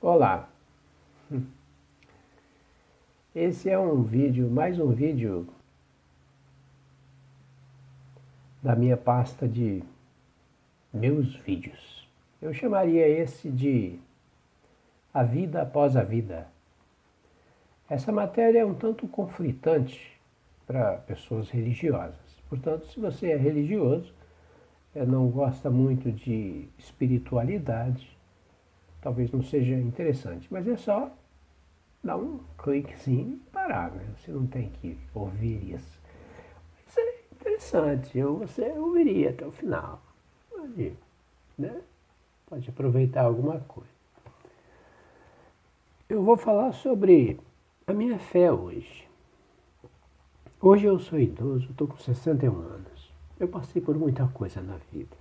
Olá, esse é mais um vídeo da minha pasta de meus vídeos. Eu chamaria esse de A Vida Após a Vida. Essa matéria é um tanto conflitante para pessoas religiosas. Portanto, se você é religioso, não gosta muito de espiritualidade, talvez não seja interessante, mas é só dar um cliquezinho e parar, né? Você não tem que ouvir isso. Isso é interessante, você ouviria até o final. Pode, né? Pode aproveitar alguma coisa. Eu vou falar sobre a minha fé hoje. Hoje eu sou idoso, estou com 61 anos. Eu passei por muita coisa na vida.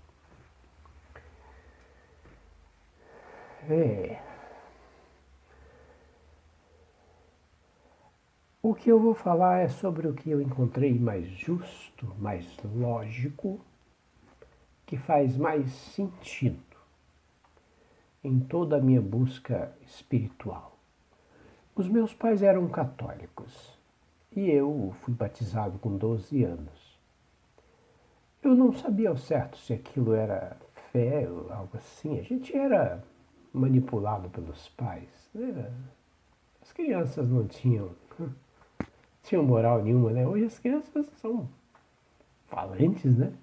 O que eu vou falar é sobre o que eu encontrei mais justo, mais lógico, que faz mais sentido em toda a minha busca espiritual. Os meus pais eram católicos e eu fui batizado com 12 anos. Eu não sabia ao certo se aquilo era fé ou algo assim. A gente era manipulado pelos pais, né? As crianças não tinham moral nenhuma, né? Hoje as crianças são falantes, né?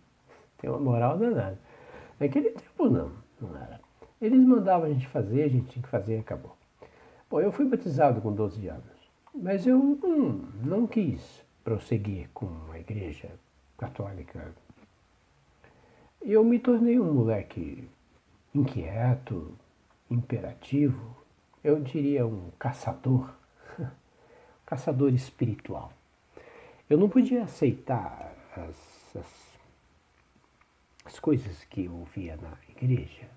Tem uma moral danada. Naquele tempo não era. Eles mandavam a gente fazer, a gente tinha que fazer e acabou. Bom, eu fui batizado com 12 anos, mas eu não quis prosseguir com a igreja católica. Eu me tornei um moleque inquieto, imperativo, eu diria um caçador, caçador espiritual. Eu não podia aceitar as coisas que eu ouvia na igreja,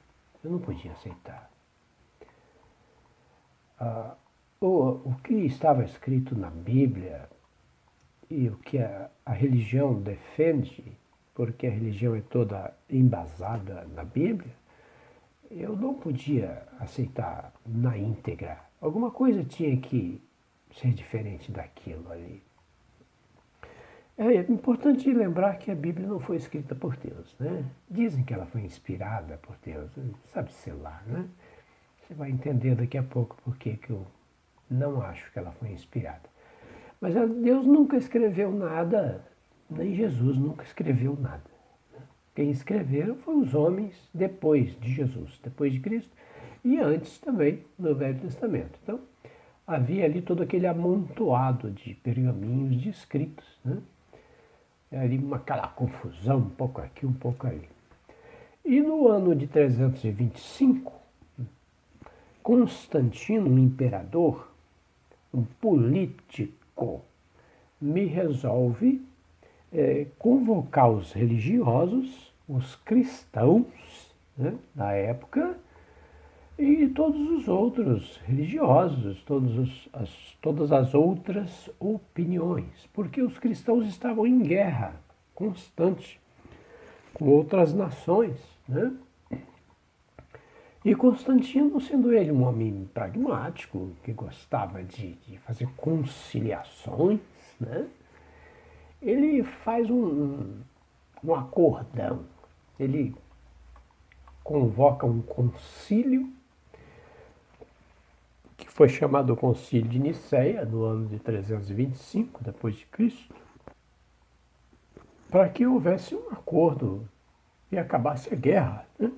eu não podia aceitar. O que estava escrito na Bíblia e o que a religião defende, porque a religião é toda embasada na Bíblia, eu não podia aceitar na íntegra. Alguma coisa tinha que ser diferente daquilo ali. É importante lembrar que a Bíblia não foi escrita por Deus, né? Dizem que ela foi inspirada por Deus, sabe-se lá, né? Você vai entender daqui a pouco por que eu não acho que ela foi inspirada. Mas Deus nunca escreveu nada, nem Jesus nunca escreveu nada. Quem escreveram foram os homens depois de Jesus, depois de Cristo, e antes também no Velho Testamento. Então, havia ali todo aquele amontoado de pergaminhos, de escritos, né? Ali aquela confusão, um pouco aqui, um pouco ali. E no ano de 325, Constantino, um imperador, um político, me resolve convocar os religiosos, os cristãos, né, da época, e todos os outros religiosos, todas as outras opiniões, porque os cristãos estavam em guerra constante com outras nações, né? E Constantino, sendo ele um homem pragmático, que gostava de fazer conciliações, né? Ele faz um acordão, ele convoca um concílio, que foi chamado Concílio de Nicéia, no ano de 325 depois de Cristo, para que houvesse um acordo e acabasse a guerra, né?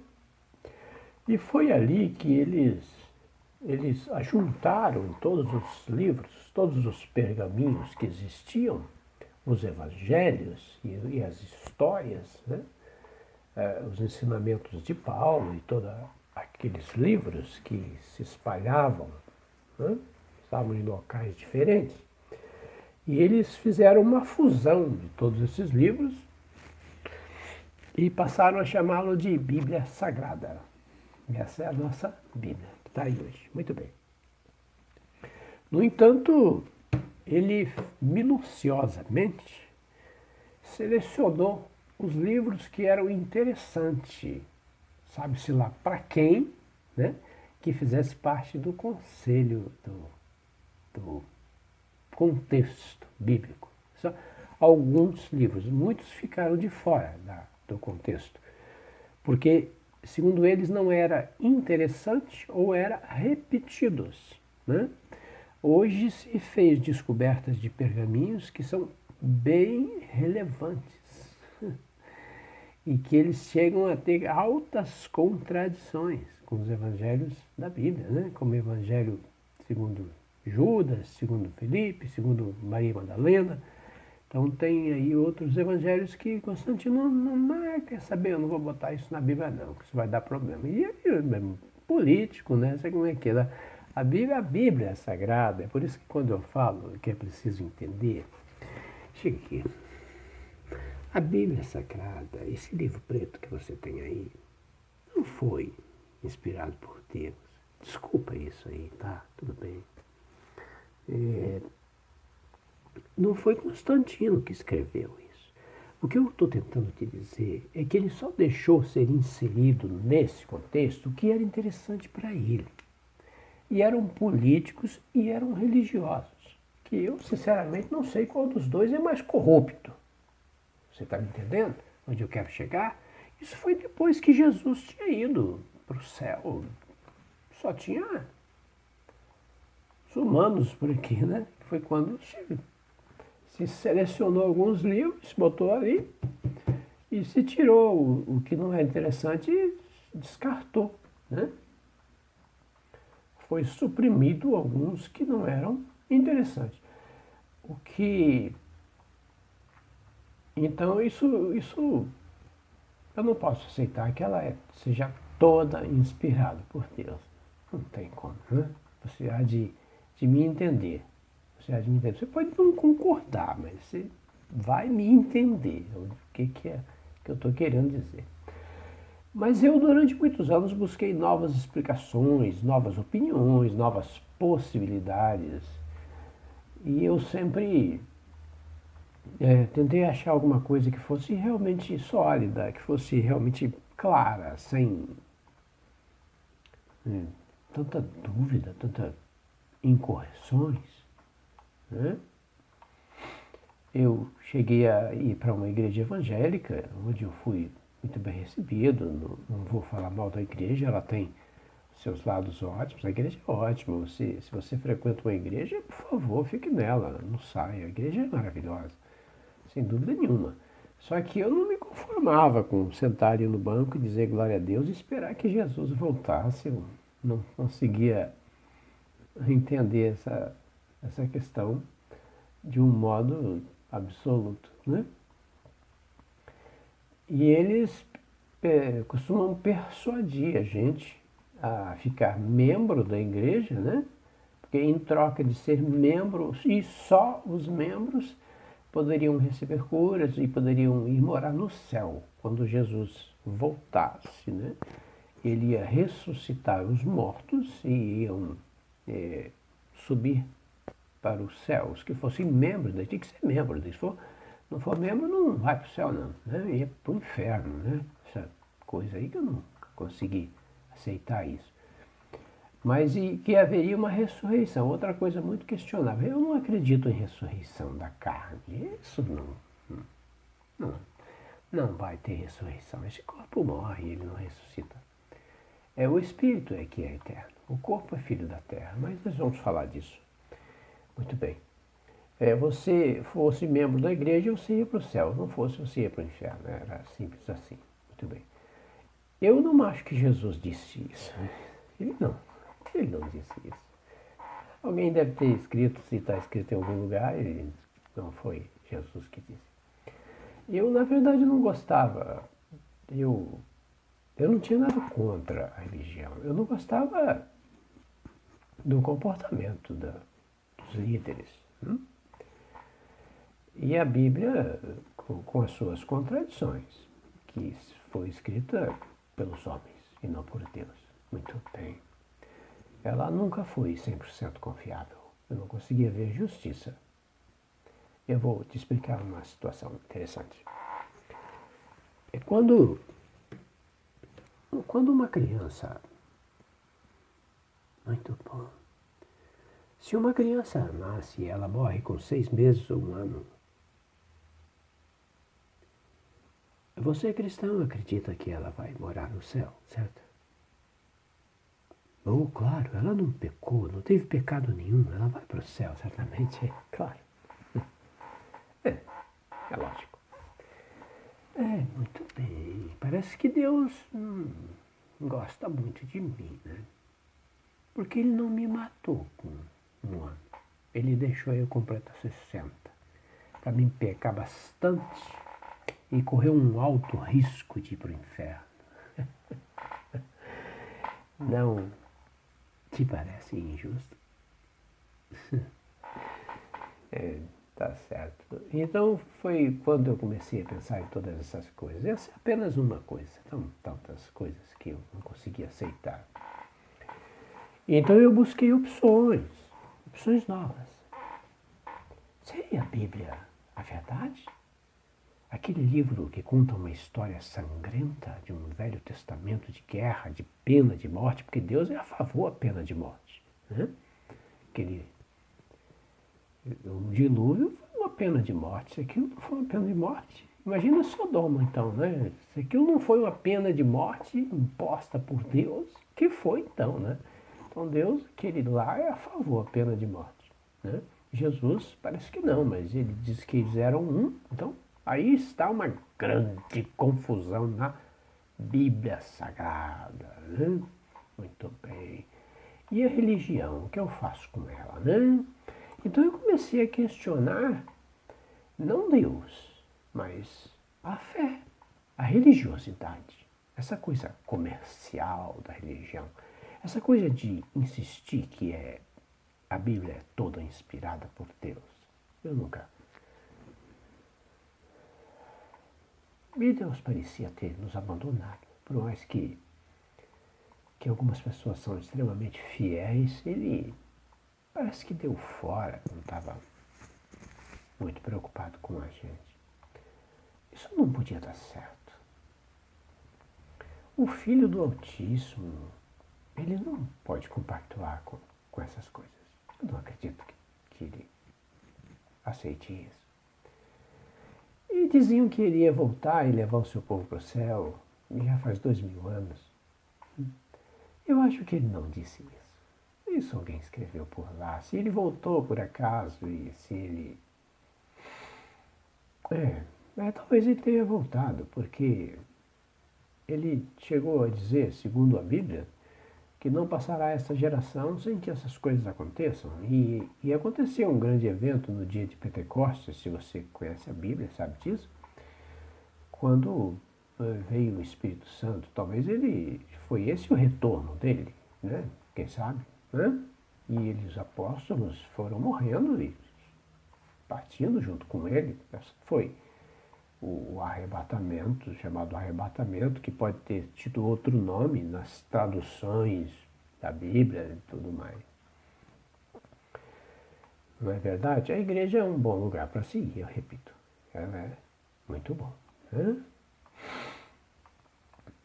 E foi ali que eles ajuntaram todos os livros, todos os pergaminhos que existiam, os evangelhos e as histórias, né? Os ensinamentos de Paulo e todos aqueles livros que se espalhavam, né? Estavam em locais diferentes. E eles fizeram uma fusão de todos esses livros e passaram a chamá-lo de Bíblia Sagrada. Essa é a nossa Bíblia, que está aí hoje. Muito bem. No entanto, ele minuciosamente selecionou os livros que eram interessantes, sabe-se lá para quem, né? que fizesse parte do conselho do contexto bíblico. Só alguns livros, muitos ficaram de fora do contexto, porque, segundo eles, não era interessante ou era repetidos, né? Hoje se fez descobertas de pergaminhos que são bem relevantes e que eles chegam a ter altas contradições com os evangelhos da Bíblia, né? Como o evangelho segundo Judas, segundo Felipe, segundo Maria Madalena. Então tem aí outros evangelhos que Constantino não quer saber, eu não vou botar isso na Bíblia não, que isso vai dar problema. E ele mesmo político, né? Sabe como é que é? A Bíblia é sagrada, é por isso que quando eu falo que é preciso entender, chega aqui. A Bíblia é sagrada, esse livro preto que você tem aí, não foi inspirado por Deus. Desculpa isso aí, tá? Tudo bem. Não foi Constantino que escreveu isso. O que eu estou tentando te dizer é que ele só deixou ser inserido nesse contexto o que era interessante para ele. E eram políticos e eram religiosos, que eu, sinceramente, não sei qual dos dois é mais corrupto. Você está me entendendo onde eu quero chegar? Isso foi depois que Jesus tinha ido para o céu. Só tinha os humanos por aqui, né? Foi quando se selecionou alguns livros, botou ali e se tirou o que não é interessante e descartou, né? Foi suprimido alguns que não eram interessantes. O que... Então, isso eu não posso aceitar que ela seja toda inspirada por Deus. Não tem como, né? Você há de me entender. Você há de me entender. Você pode não concordar, mas você vai me entender o que é que eu estou querendo dizer. Mas eu, durante muitos anos, busquei novas explicações, novas opiniões, novas possibilidades. E eu sempre tentei achar alguma coisa que fosse realmente sólida, que fosse realmente clara, sem tanta dúvida, tanta incorreções, né? Eu cheguei a ir para uma igreja evangélica, onde eu fui muito bem recebido. Não vou falar mal da igreja, ela tem seus lados ótimos. A igreja é ótima. Se você frequenta uma igreja, por favor, fique nela, não saia. A igreja é maravilhosa, sem dúvida nenhuma. Só que eu não me conformava com sentar ali no banco e dizer glória a Deus e esperar que Jesus voltasse. Eu não conseguia entender essa questão de um modo absoluto, né? E eles costumam persuadir a gente a ficar membro da igreja, né? Porque em troca de ser membro, e só os membros poderiam receber curas e poderiam ir morar no céu quando Jesus voltasse, né? Ele ia ressuscitar os mortos e iam subir para os céus, que fossem membros, tinha que ser membro, se não for membro não vai para o céu não, né? Ia para o inferno, né? Essa coisa aí que eu nunca consegui aceitar isso. Mas e que haveria uma ressurreição, outra coisa muito questionável. Eu não acredito em ressurreição da carne, isso não vai ter ressurreição. Esse corpo morre, ele não ressuscita. O espírito é que é eterno, o corpo é filho da terra, mas nós vamos falar disso. Muito bem. Você fosse membro da igreja, você ia para o céu. Não fosse, você ia para o inferno. Era simples assim. Muito bem. Eu não acho que Jesus disse isso. Ele não disse isso. Alguém deve ter escrito, se está escrito em algum lugar, e não foi Jesus que disse. Eu, na verdade, não gostava. Eu não tinha nada contra a religião. Eu não gostava do comportamento dos líderes. E a Bíblia, com as suas contradições, que foi escrita pelos homens e não por Deus. Muito bem. Ela nunca foi 100% confiável. Eu não conseguia ver justiça. Eu vou te explicar uma situação interessante. Quando uma criança Muito bom. Se uma criança nasce e ela morre com 6 meses ou 1 ano, você cristão acredita que ela vai morar no céu, certo? Oh, claro, ela não pecou, não teve pecado nenhum, ela vai para o céu, certamente, claro. É lógico. Muito bem. Parece que Deus gosta muito de mim, né? Porque ele não me matou com 1 ano. Ele deixou eu completar 60. Para me pecar bastante e correr um alto risco de ir para o inferno. Não te parece injusto? Tá certo. Então foi quando eu comecei a pensar em todas essas coisas. Essa é apenas uma coisa, tantas coisas que eu não conseguia aceitar. Então eu busquei opções novas. Seria a Bíblia a verdade? Aquele livro que conta uma história sangrenta de um Velho Testamento de guerra, de pena de morte, porque Deus é a favor da pena de morte. Né? O dilúvio foi uma pena de morte. Se aquilo não foi uma pena de morte, imagina Sodoma então, né? Se aquilo não foi uma pena de morte imposta por Deus, que foi então, né? Então Deus, aquele lá é a favor da pena de morte. Né? Jesus parece que não, mas ele diz que eles eram um, então aí está uma grande confusão na Bíblia Sagrada. Né? Muito bem. E a religião, o que eu faço com ela? Né? Então eu comecei a questionar, não Deus, mas a fé, a religiosidade, essa coisa comercial da religião, essa coisa de insistir que a Bíblia é toda inspirada por Deus. Eu nunca. E Deus parecia ter nos abandonado, por mais que algumas pessoas são extremamente fiéis, ele parece que deu fora, não estava muito preocupado com a gente. Isso não podia dar certo. O filho do Altíssimo, ele não pode compactuar com essas coisas. Eu não acredito que ele aceite isso. E diziam que iria voltar e levar o seu povo para o céu, e já faz 2000 anos. Eu acho que ele não disse isso. Isso alguém escreveu por lá. Se ele voltou por acaso e se ele... talvez ele tenha voltado, porque ele chegou a dizer, segundo a Bíblia, que não passará essa geração sem que essas coisas aconteçam. E aconteceu um grande evento no dia de Pentecostes, se você conhece a Bíblia, sabe disso, quando veio o Espírito Santo. Talvez foi esse o retorno dele, né? Quem sabe, né? E os apóstolos foram morrendo e partindo junto com ele. Essa foi o arrebatamento, chamado arrebatamento, que pode ter tido outro nome nas traduções da Bíblia e tudo mais. Não é verdade? A igreja é um bom lugar para seguir, eu repito. Ela é muito bom. Né?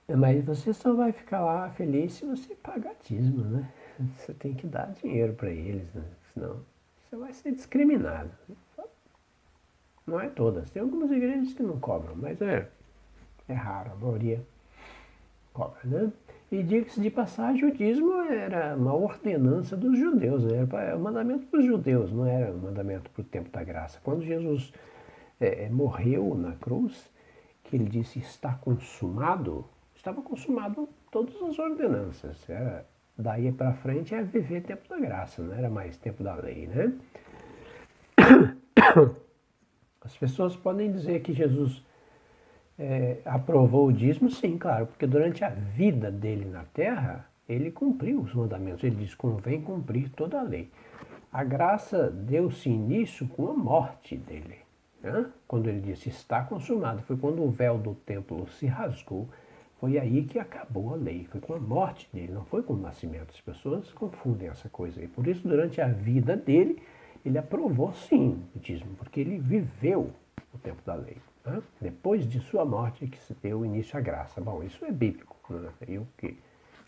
Mas você só vai ficar lá feliz se você pagar dízimo, né? Você tem que dar dinheiro para eles, né? Senão você vai ser discriminado. Não é todas. Tem algumas igrejas que não cobram, mas é raro, a maioria cobra, né? E diga-se de passagem, o dízimo era uma ordenança dos judeus, né? Era um mandamento para os judeus, não era um mandamento para o tempo da graça. Quando Jesus morreu na cruz, que ele disse está consumado, estava consumado todas as ordenanças. Daí para frente é viver tempo da graça, não era mais tempo da lei, né? As pessoas podem dizer que Jesus aprovou o dízimo, sim, claro, porque durante a vida dele na terra, ele cumpriu os mandamentos. Ele diz, convém cumprir toda a lei. A graça deu-se início com a morte dele. Né? Quando ele disse, está consumado, foi quando o véu do templo se rasgou. Foi aí que acabou a lei. Foi com a morte dele, não foi com o nascimento. As pessoas confundem essa coisa aí. Por isso, durante a vida dele, ele aprovou sim o dízimo, porque ele viveu o tempo da lei. Né? Depois de sua morte é que se deu início à graça. Bom, isso é bíblico. Né? Eu que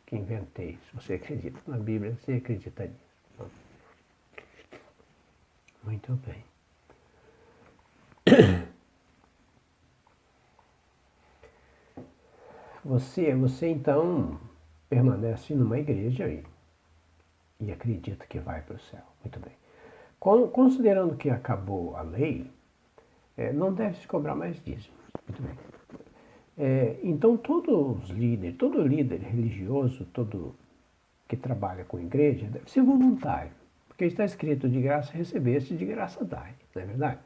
que inventei. Se você acredita na Bíblia, você acredita nisso. Muito bem. Você então permanece numa igreja e acredita que vai para o céu. Muito bem. Considerando que acabou a lei, não deve se cobrar mais dízimos. Muito bem. Então todo líder religioso, todo que trabalha com igreja, deve ser voluntário. Porque está escrito de graça recebeste, de graça dai, não é verdade?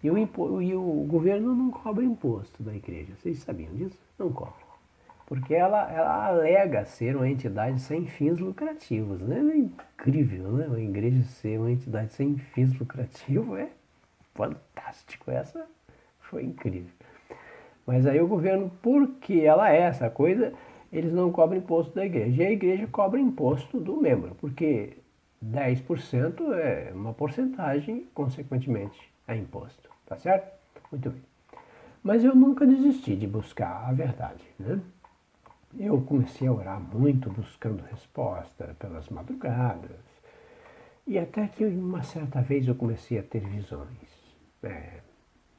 E o governo não cobra imposto da igreja. Vocês sabiam disso? Não cobra. Porque ela alega ser uma entidade sem fins lucrativos, né? É incrível, né? Uma igreja ser uma entidade sem fins lucrativos é fantástico. Essa foi incrível. Mas aí o governo, porque ela é essa coisa, eles não cobram imposto da igreja. E a igreja cobra imposto do membro, porque 10% é uma porcentagem, consequentemente, é imposto. Tá certo? Muito bem. Mas eu nunca desisti de buscar a verdade, né? Eu comecei a orar muito, buscando resposta pelas madrugadas. E até que uma certa vez eu comecei a ter visões.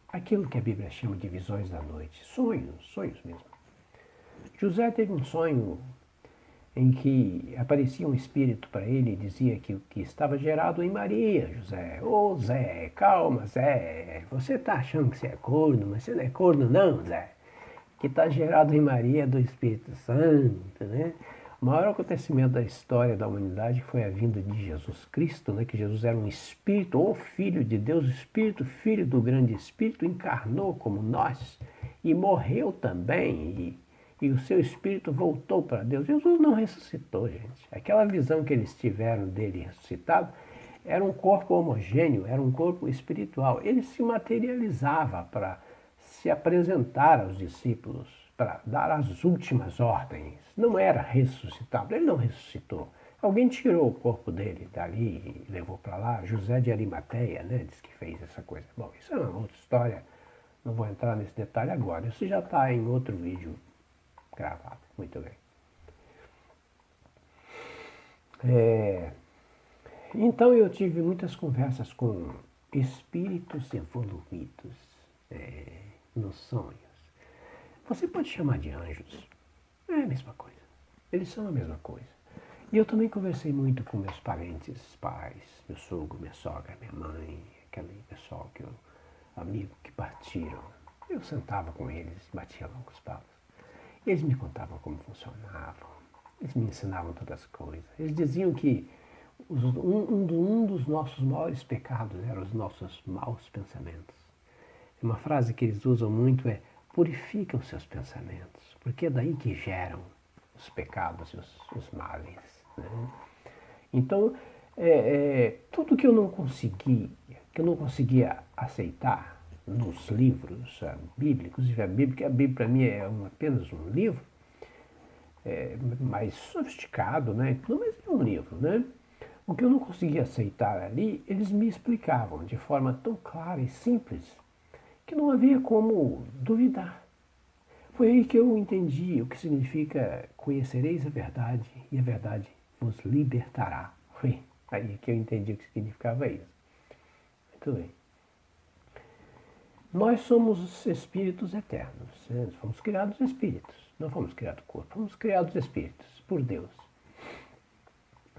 Aquilo que a Bíblia chama de visões da noite. Sonhos mesmo. José teve um sonho em que aparecia um espírito para ele e dizia que estava gerado em Maria, José. Ô Zé, calma Zé, você está achando que você é corno, mas você não é corno não, Zé. Que está gerado em Maria do Espírito Santo, né? O maior acontecimento da história da humanidade foi a vinda de Jesus Cristo, né? Que Jesus era um Espírito, ou Filho de Deus, Espírito, Filho do grande Espírito, encarnou como nós e morreu também, e o seu Espírito voltou para Deus. Jesus não ressuscitou, gente. Aquela visão que eles tiveram dele ressuscitado era um corpo homogêneo, era um corpo espiritual. Ele se materializava para se apresentar aos discípulos, para dar as últimas ordens. Não era ressuscitado, ele não ressuscitou. Alguém tirou o corpo dele dali e levou para lá. José de Arimateia, né, diz que fez essa coisa. Bom, isso é uma outra história, não vou entrar nesse detalhe agora. Isso já está em outro vídeo gravado. Muito bem. Então eu tive muitas conversas com espíritos evoluídos nos sonhos. Você pode chamar de anjos. É a mesma coisa. Eles são a mesma coisa. E eu também conversei muito com meus parentes, pais, meu sogro, minha sogra, minha mãe, aquele pessoal amigo que partiram. Eu sentava com eles, batia longos papos. Eles me contavam como funcionavam. Eles me ensinavam todas as coisas. Eles diziam que um dos nossos maiores pecados eram os nossos maus pensamentos. Uma frase que eles usam muito é: purifica os seus pensamentos, porque é daí que geram os pecados e os males. Né? Então, tudo que eu não conseguia aceitar nos livros bíblicos, a Bíblia para mim é apenas um livro, mais sofisticado, né? Mas é um livro, né? O que eu não conseguia aceitar ali, eles me explicavam de forma tão clara e simples que não havia como duvidar. Foi aí que eu entendi o que significa conhecereis a verdade e a verdade vos libertará. Foi aí que eu entendi o que significava isso. Muito bem. Nós somos espíritos eternos. Né? Fomos criados espíritos. Não fomos criados corpo, fomos criados espíritos por Deus.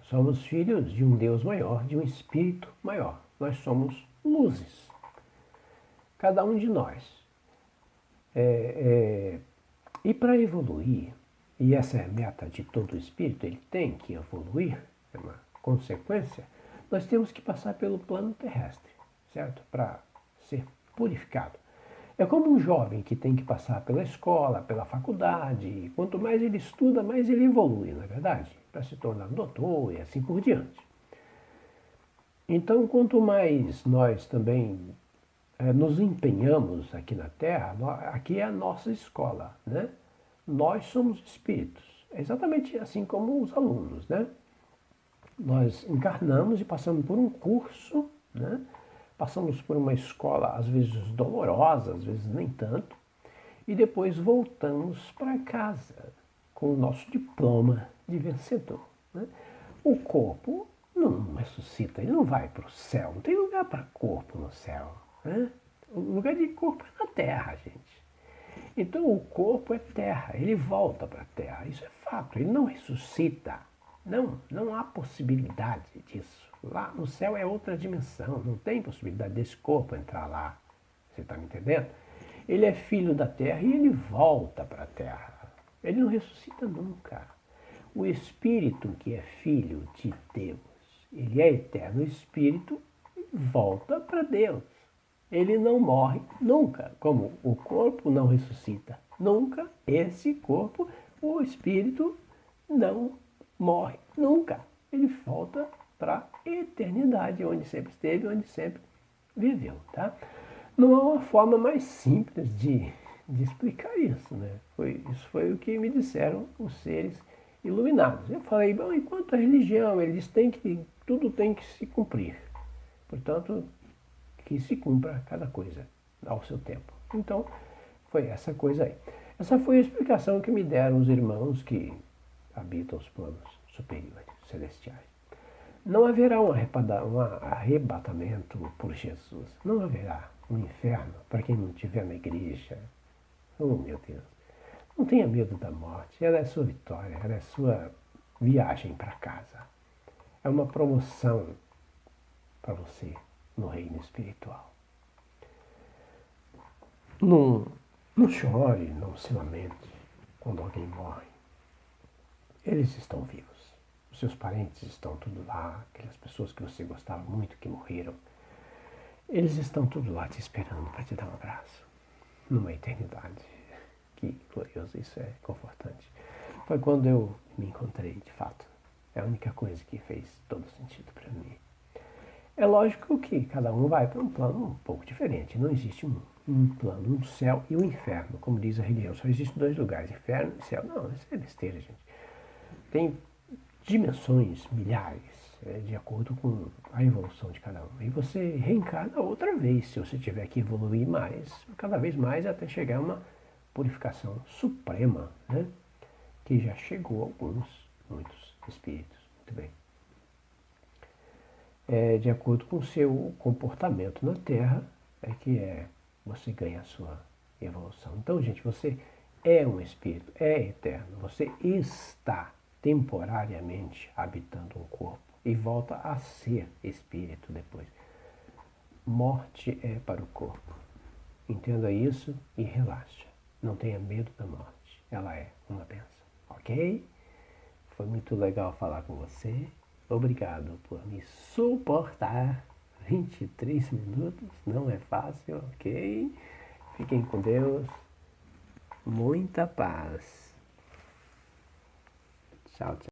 Somos filhos de um Deus maior, de um espírito maior. Nós somos luzes. Cada um de nós. E para evoluir, e essa é a meta de todo espírito, ele tem que evoluir, é uma consequência, nós temos que passar pelo plano terrestre, certo? Para ser purificado. É como um jovem que tem que passar pela escola, pela faculdade, e quanto mais ele estuda, mais ele evolui, não é verdade? Para se tornar doutor e assim por diante. Então, quanto mais nós também nos empenhamos aqui na Terra, aqui é a nossa escola, né? Nós somos espíritos, é exatamente assim como os alunos, né? Nós encarnamos e passamos por um curso, né? Passamos por uma escola, às vezes dolorosa, às vezes nem tanto, e depois voltamos para casa com o nosso diploma, de vencedor. Né? O corpo não ressuscita, ele não vai para o céu, não tem lugar para corpo no céu. Né? O lugar de corpo é na terra, gente. Então o corpo é terra, ele volta para a terra, isso é fato, ele não ressuscita. Não há possibilidade disso. Lá no céu é outra dimensão, não tem possibilidade desse corpo entrar lá. Você está me entendendo? Ele é filho da terra e ele volta para a terra. Ele não ressuscita nunca. O espírito que é filho de Deus, ele é eterno espírito e volta para Deus. Ele não morre nunca, como o corpo não ressuscita nunca, esse corpo, o espírito não morre nunca. Ele volta para a eternidade, onde sempre esteve, onde sempre viveu, tá? Não há uma forma mais simples de explicar isso, né? Isso foi o que me disseram os seres iluminados. Eu falei, bom, enquanto a religião, eles têm que, tudo tem que se cumprir. Portanto, que se cumpra cada coisa ao seu tempo. Então, foi essa coisa aí. Essa foi a explicação que me deram os irmãos que habitam os planos superiores, celestiais. Não haverá um arrebatamento por Jesus. Não haverá um inferno para quem não estiver na igreja. Oh, meu Deus. Não tenha medo da morte. Ela é sua vitória. Ela é sua viagem para casa. É uma promoção para você no reino espiritual. Não chore, não se lamente quando alguém morre. Eles estão vivos. Os seus parentes estão tudo lá, aquelas pessoas que você gostava muito que morreram. Eles estão tudo lá te esperando para te dar um abraço. Numa eternidade. Que glorioso, isso é confortante. Foi quando eu me encontrei, de fato. É a única coisa que fez todo sentido para mim. É lógico que cada um vai para um plano um pouco diferente. Não existe um plano, um céu e um inferno, como diz a religião. Só existem dois lugares, inferno e céu. Não, isso é besteira, gente. Tem dimensões, milhares, de acordo com a evolução de cada um. E você reencarna outra vez, se você tiver que evoluir mais, cada vez mais, até chegar a uma purificação suprema, né? Que já chegou a muitos espíritos. Muito bem. De acordo com o seu comportamento na Terra, você ganha a sua evolução. Então, gente, você é um espírito, é eterno. Você está temporariamente habitando um corpo e volta a ser espírito depois. Morte é para o corpo. Entenda isso e relaxa. Não tenha medo da morte. Ela é uma bênção. Ok? Foi muito legal falar com você. Obrigado por me suportar 23 minutos. Não é fácil, ok? Fiquem com Deus. Muita paz. Tchau, tchau.